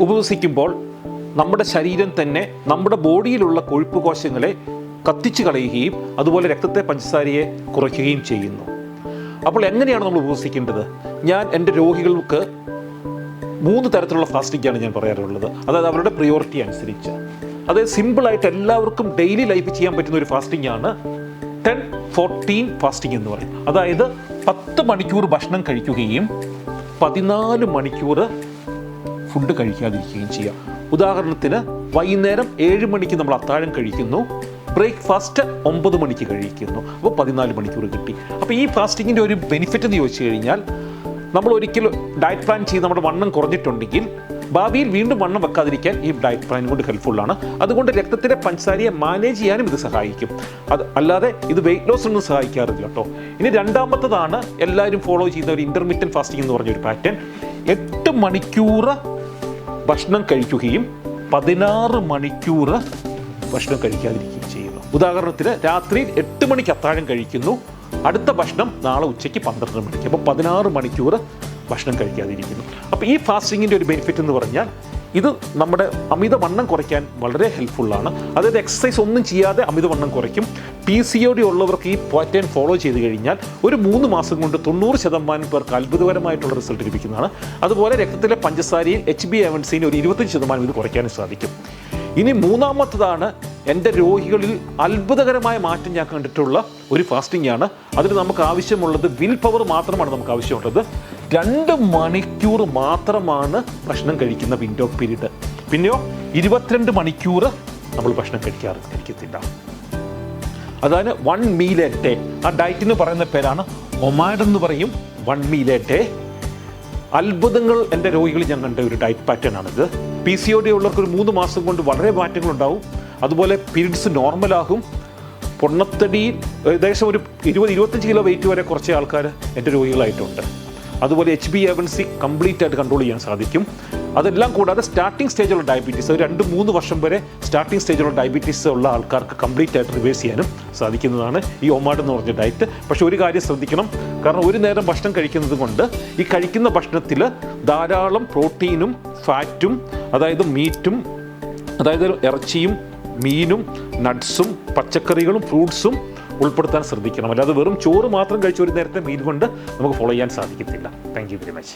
ഉപവസിക്കുമ്പോൾ നമ്മുടെ ശരീരം തന്നെ നമ്മുടെ ബോഡിയിലുള്ള കൊഴുപ്പ് കോശങ്ങളെ കത്തിച്ചു കളയുകയും അതുപോലെ രക്തത്തെ പഞ്ചസാരയെ കുറയ്ക്കുകയും ചെയ്യുന്നു. അപ്പോൾ എങ്ങനെയാണ് നമ്മൾ ഉപവസിക്കേണ്ടത്? ഞാൻ എൻ്റെ രോഗികൾക്ക് 3 തരത്തിലുള്ള ഫാസ്റ്റിംഗാണ് ഞാൻ പറയാറുള്ളത്. അതായത് അവരുടെ പ്രിയോറിറ്റി അനുസരിച്ച്. അതായത് സിമ്പിളായിട്ട് എല്ലാവർക്കും ഡെയിലി ലൈഫ് ചെയ്യാൻ പറ്റുന്ന ഒരു ഫാസ്റ്റിംഗ് ആണ് 10-14 ഫാസ്റ്റിംഗ് എന്ന് പറയും. അതായത് 10 മണിക്കൂർ ഭക്ഷണം കഴിക്കുകയും 14 മണിക്കൂർ ഫുഡ് കഴിക്കാതിരിക്കുകയും ചെയ്യുക. ഉദാഹരണത്തിന് വൈകുന്നേരം 7 മണിക്ക് നമ്മൾ അത്താഴം കഴിക്കുന്നു, ബ്രേക്ക്ഫാസ്റ്റ് 9 മണിക്ക് കഴിക്കുന്നു, അപ്പോൾ 14 മണിക്കൂർ കിട്ടി. അപ്പോൾ ഈ ഫാസ്റ്റിങ്ങിൻ്റെ ഒരു ബെനിഫിറ്റ് എന്ന് ചോദിച്ചു കഴിഞ്ഞാൽ, നമ്മൾ ഒരിക്കലും ഡയറ്റ് പ്ലാൻ ചെയ്ത് നമ്മുടെ വണ്ണം കുറഞ്ഞിട്ടുണ്ടെങ്കിൽ ഭാവിയിൽ വീണ്ടും വണ്ണം വെക്കാതിരിക്കാൻ ഈ ഡയറ്റ് പ്ലാൻ കൊണ്ട് ഹെൽപ്ഫുള്ളാണ്. അതുകൊണ്ട് രക്തത്തിലെ പഞ്ചസാരയെ മാനേജ് ചെയ്യാനും ഇത് സഹായിക്കും. അത് അല്ലാതെ ഇത് വെയിറ്റ് ലോസ് ഒന്നും സഹായിക്കാറില്ല കേട്ടോ. ഇനി രണ്ടാമത്തതാണ് എല്ലാവരും ഫോളോ ചെയ്യുന്ന ഒരു ഇൻ്റർമീഡിയറ്റ് ഫാസ്റ്റിംഗ് എന്ന് പറഞ്ഞൊരു പാറ്റേൺ. 8 മണിക്കൂർ ഭക്ഷണം കഴിക്കുകയും 16 മണിക്കൂർ ഭക്ഷണം കഴിക്കാതിരിക്കുകയും ചെയ്യുന്നു. ഉദാഹരണത്തിന് രാത്രി 8 മണിക്ക് അത്താഴം കഴിക്കുന്നു, അടുത്ത ഭക്ഷണം നാളെ ഉച്ചയ്ക്ക് 12 മണിക്ക്, അപ്പോൾ 16 മണിക്കൂർ ഭക്ഷണം കഴിക്കാതിരിക്കുന്നു. അപ്പോൾ ഈ ഫാസ്റ്റിങ്ങിൻ്റെ ഒരു ബെനിഫിറ്റ് എന്ന് പറഞ്ഞാൽ ഇത് നമ്മുടെ അമിതവണ്ണം കുറയ്ക്കാൻ വളരെ ഹെൽപ്ഫുള്ളാണ്. അതായത് എക്സസൈസ് ഒന്നും ചെയ്യാതെ അമിതവണ്ണം കുറയ്ക്കും. PCOD ഉള്ളവർക്ക് ഈ പാറ്റേൺ ഫോളോ ചെയ്ത് കഴിഞ്ഞാൽ ഒരു 3 മാസം കൊണ്ട് 90% പേർക്ക് അത്ഭുതകരമായിട്ടുള്ള റിസൾട്ട് ലഭിക്കുന്നതാണ്. അതുപോലെ രക്തത്തിലെ പഞ്ചസാരയിൽ HbA1c ഒരു 25% ഇത് കുറയ്ക്കാനും സാധിക്കും. ഇനി മൂന്നാമത്തതാണ് എൻ്റെ രോഗികളിൽ അത്ഭുതകരമായ മാറ്റം ഞാൻ കണ്ടിട്ടുള്ള ഒരു ഫാസ്റ്റിംഗ് ആണ്. അതിന് നമുക്ക് ആവശ്യമുള്ളത് വിൽ പവർ മാത്രമാണ് നമുക്ക് ആവശ്യമുള്ളത്. 2 മണിക്കൂർ മാത്രമാണ് ഭക്ഷണം കഴിക്കുന്ന വിൻഡോ പീരീഡ്. പിന്നെയോ 22 മണിക്കൂർ നമ്മൾ ഭക്ഷണം കഴിക്കത്തില്ല. അതാണ് 1 meal a day. ആ ഡയറ്റിന് പറയുന്ന പേരാണ് ഒമാഡ് എന്ന് പറയും, 1 meal a day. അത്ഭുതങ്ങൾ എൻ്റെ രോഗികളിൽ ഞാൻ കണ്ട ഒരു ഡയറ്റ് പാറ്റേൺ ആണിത്. PCOD ഉള്ളവർക്ക് ഒരു 3 മാസം കൊണ്ട് വളരെ മാറ്റങ്ങളുണ്ടാവും. അതുപോലെ പീരീഡ്സ് നോർമലാകും. പൊണ്ണത്തടിയിൽ ഏകദേശം ഒരു 20-25 കിലോ വെയിറ്റ് വരെ കുറച്ച് ആൾക്കാർ എൻ്റെ രോഗികളായിട്ടുണ്ട്. അതുപോലെ HbA1c കംപ്ലീറ്റ് ആയിട്ട് കൺട്രോൾ ചെയ്യാൻ സാധിക്കും. അതെല്ലാം കൂടാതെ സ്റ്റാർട്ടിംഗ് സ്റ്റേജിലുള്ള ഡയബറ്റീസ്, 2-3 വർഷം വരെ സ്റ്റാർട്ടിംഗ് സ്റ്റേജിലുള്ള ഡയബറ്റീസ് ഉള്ള ആൾക്കാർക്ക് കംപ്ലീറ്റ് ആയിട്ട് റിവേഴ്സ് ചെയ്യാനും സാധിക്കുന്നതാണ് ഈ ഒമാഡ് എന്ന് പറഞ്ഞ ഡയറ്റ്. പക്ഷേ ഒരു കാര്യം ശ്രദ്ധിക്കണം, കാരണം ഒരു നേരം ഭക്ഷണം കഴിക്കുന്നത് കൊണ്ട് ഈ കഴിക്കുന്ന ഭക്ഷണത്തിൽ ധാരാളം പ്രോട്ടീനും ഫാറ്റും, അതായത് മീറ്റും, അതായത് ഇറച്ചിയും മീനും നട്ട്സും പച്ചക്കറികളും ഫ്രൂട്ട്സും ഉൾപ്പെടുത്താൻ ശ്രദ്ധിക്കണം. അല്ലാതെ വെറും ചോറ് മാത്രം കഴിച്ച ഒരു നേരത്തെ മീൽ കൊണ്ട് നമുക്ക് ഫോളോ ചെയ്യാൻ സാധിക്കത്തില്ല. Thank you very much.